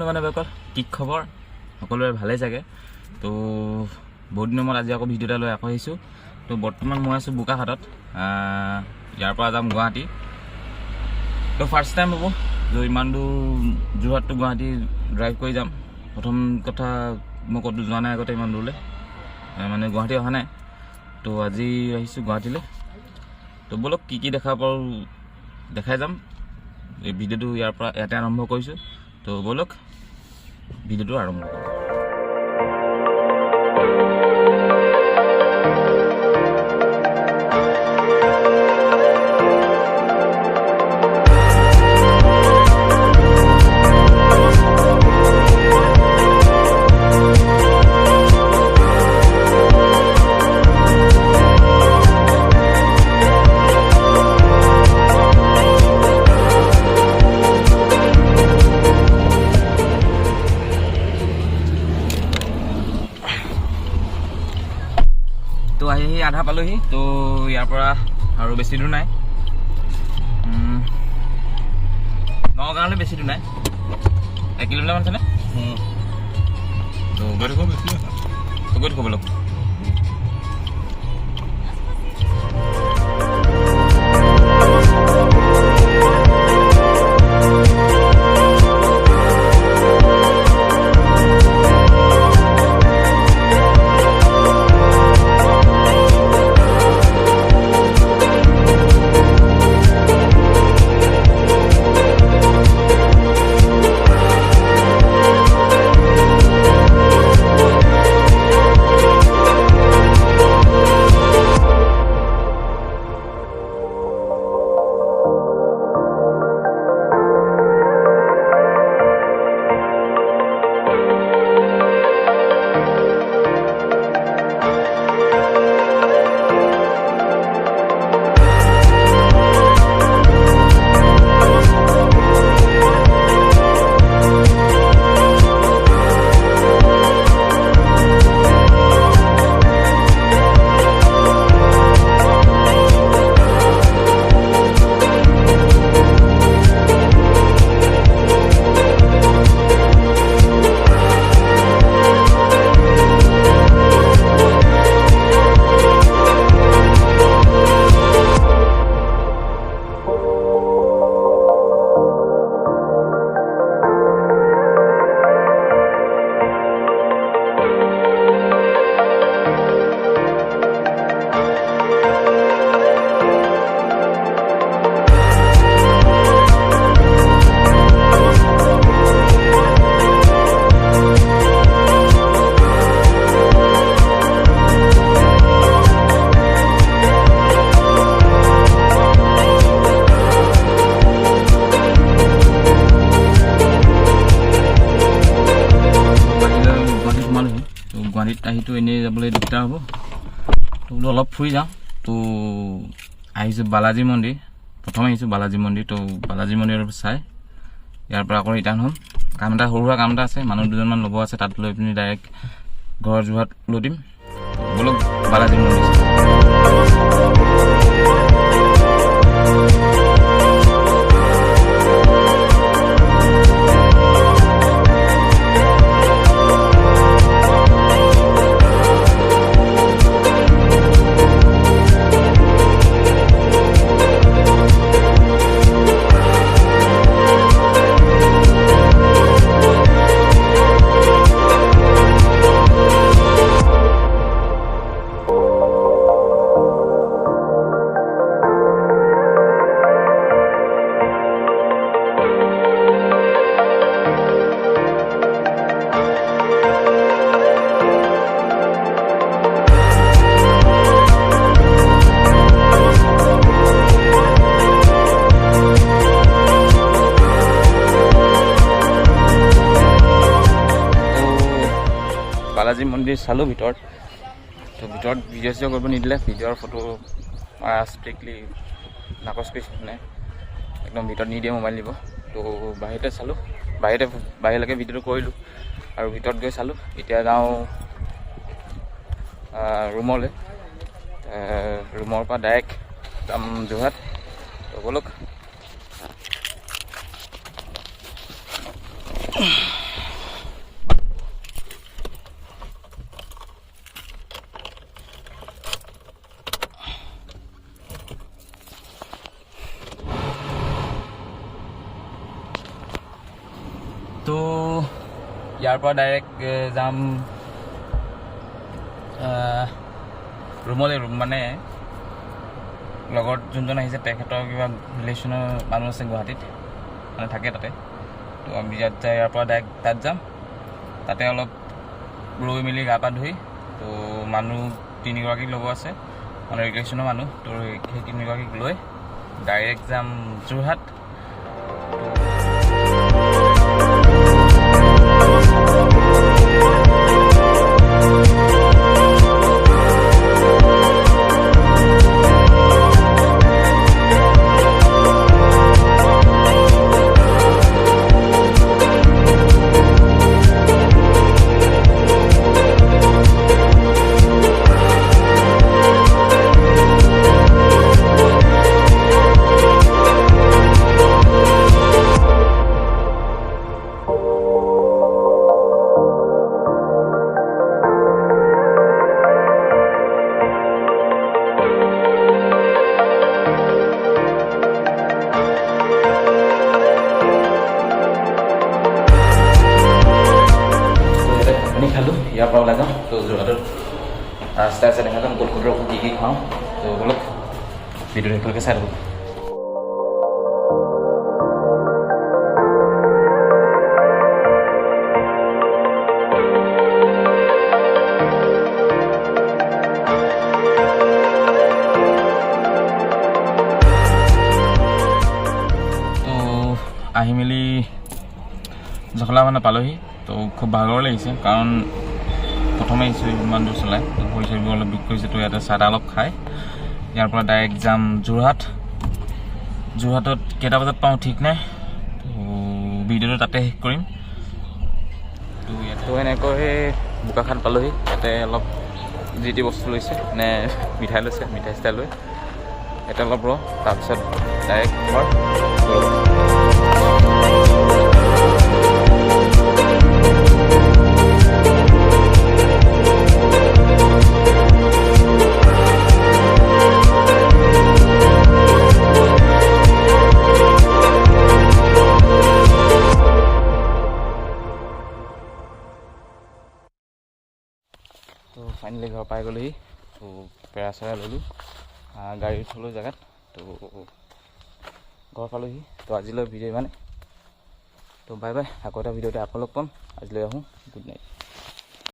বন্ধু বান্ধৱসকল কি খবৰ সকলোৰে ভালেই চাগে তো বহুত দিনৰ মূৰত আজি আকৌ ভিডিঅ' এটা লৈ আকৌ আহিছোঁ তো বৰ্তমান মই আছোঁ বোকাখাটত ইয়াৰ পৰা যাম গুৱাহাটী তো ফাৰ্ষ্ট টাইম হ'ব যে ইমান দূৰ যোৰহাট টু গুৱাহাটী ড্ৰাইভ কৰি যাম প্ৰথম কথা মই ক'তো যোৱা নাই আগতে ইমান দূৰলৈ মানে গুৱাহাটী অহা নাই তো আজি আহিছোঁ গুৱাহাটীলৈ তো বলক কি কি দেখা পাওঁ দেখাই যাম এই ভিডিঅ'টো ইয়াৰ পৰা ইয়াতে আৰম্ভ কৰিছোঁ তো বলক ভিডিঅ'টো আৰম্ভ কৰোঁ তো আহি আধা পালোহি তো ইয়াৰ পৰা আৰু বেছি দূৰ নাই নগাঁৱলৈ বেছি দূৰ নাই 1 কিলোমিটাৰ মান আছেনে তো গৈ থাকোঁ বলক গুৱাহাটীত আহিতো এনেই যাবলৈ দিগদাৰ হ'ব তো বোলো অলপ ফুৰি যাওঁ তো আহিছোঁ বালাজী মন্দিৰ প্ৰথম আহিছোঁ বালাজী মন্দিৰ তো বালাজী মন্দিৰ চাই ইয়াৰ পৰা আকৌ ৰিটাৰ্ণ হ'ম কাম এটা সৰু সুৰা কাম এটা আছে মানুহ দুজনমান ল'ব আছে তাত লৈ পিনি ডাইৰেক্ট ঘৰ যোৰহাট লৈ দিম বলক বালাজী মন্দিৰ বালাজী মন্দিৰ চালোঁ ভিতৰত তো ভিতৰত ভিডিঅ' চিডিঅ' কৰিব নিদিলে ভিডিঅ'ৰ ফটো ষ্ট্ৰিক্টলি নাকচ কৰিছে মানে একদম ভিতৰত নিদিয়ে মোবাইল দিব তো বাহিৰতে চালোঁ বাহিৰলৈকে ভিডিঅ'টো কৰিলোঁ আৰু ভিতৰত গৈ চালোঁ এতিয়া যাওঁ ৰুমলৈ ৰুমৰ পৰা ডাইৰেক্ট যাম যোৰহাট তো বলক ইয়াৰ পৰা ডাইৰেক্ট যাম ৰুমলৈ। ৰুম মানে লগত যোনজন আহিছে তেখেতৰ কিবা ৰিলেশ্যনৰ মানুহ আছে গুৱাহাটীত, মানে থাকে তাতে। তো আমি ইয়াৰ পৰা ডাইৰেক্ট তাত যাম। তাতে অলপ ৰৈ মেলি গা পা ধুই, তো মানুহ 3গৰাকীক ল'ব আছে, মানে ৰিলেশ্যনৰ মানুহ। তো সেই 3গৰাকীক লৈ ডাইৰেক্ট যাম যোৰহাট। ইয়াৰ পৰা ওলাই যাওঁ। তো যোৰহাটত ৰাস্তা আছে, দেখা যাম ক'ত ক'ত কি খাওঁ। তো বলক ভিডিঅ'টো একেলগে চাই থাকোঁ। তো আহি মেলি জখলা মানে পালোহি। তো খুব ভাগৰ লাগিছে, কাৰণ প্ৰথমে আহিছোঁ ইমান দূৰ চলাই। তো ভৰি চৰিবোৰ অলপ দুখ কৰিছে। তো ইয়াতে চাহ অলপ খাই ইয়াৰ পৰা ডাইৰেক্ট যাম যোৰহাট। যোৰহাটত কেইটা বজাত পাওঁ ঠিক নাই, তো ভিডিঅ'টো তাতে শেষ কৰিম। তো ইয়াতে এনেকৈ বোকাখাট পালোহি। ইয়াতে অলপ যি টি বস্তু লৈছে, মানে মিঠাই লৈছে, মিঠাই চিঠাই লৈ ইয়াতে অলপ তাৰপিছত ডাইৰেক্ট ঘৰ। তো ফাইনেলি ঘৰ পাই গ'লোহি। তো পেৰা চেৰা ল'লোঁ, গাড়ী থ'লোঁ জেগাত। তো ঘৰ পালোহি। তো আজিলৈ ভিডিঅ' ইমানে। তো বাই বাই। আকৌ এটা ভিডিঅ'তে আকৌ লগ পাম। আজিলৈ আহোঁ। Good night.